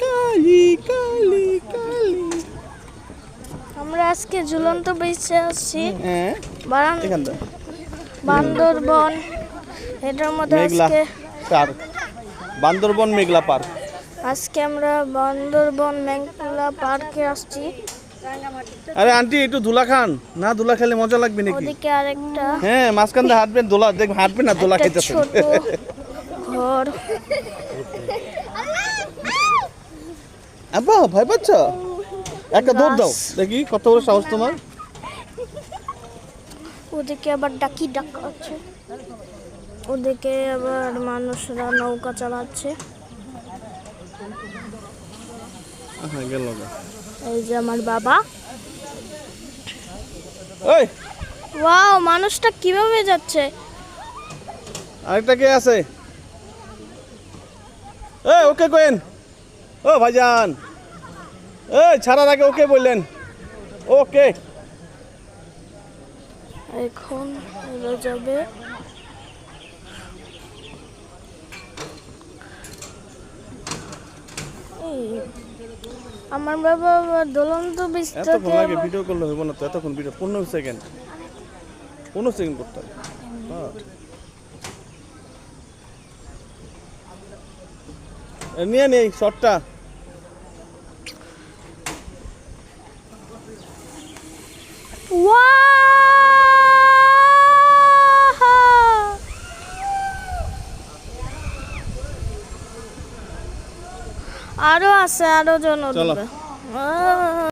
কালি কালি কালি। আমরা আজকে ঝুলন্ত বেঁচে আসছি হ্যাঁ এখানটা বান্দরবন। এটার মধ্যে মেঘলা আজকে পার্ক, বান্দরবন মেঘলা পার্ক। আজকে আমরা বান্দরবন মেঘলা পার্কে আসছি। আরে আন্টি একটু দোলা খান না, দোলা খেলে মজা লাগবে নাকি? ওদিকে আরেকটা হ্যাঁ মাঝখান দিয়ে হাঁটবেন, দোলা দেখ হাঁটবেন না, দোলা একটা খেতেছেন। ছোট ঘর। আব্বা ভয় পাচ্ছ? একটা দৌড় দাও দেখি কত বড় সাহস তোমার। ওদিকে আবার ডাকি ডাক আছে, ওদিকে আবার মানুষরা নৌকা চালাচ্ছে। হ্যাঁ গেল না। এই যে আমার বাবা। ওই ওয়াও, মানুষটা কিভাবে যাচ্ছে? আরেকটা কে আছে? এই ওকে কোয়েন, ও ভাইজান, এই ছাড়ার আগে ওকে বললেন। ওকে এখন এরা যাবে। এই, আমার বাবা আবার দোলন্ত এতক্ষণ লাগে বিস্তার। ভিডিও করলে হইব না তো, এতক্ষণ ভিডিও 15 সেকেন্ড, 15 সেকেন্ড করতে হবে। হ্যাঁ নিয়ে নেই শর্টটা। আরো আছে, আরো জন চলো। উঠবে।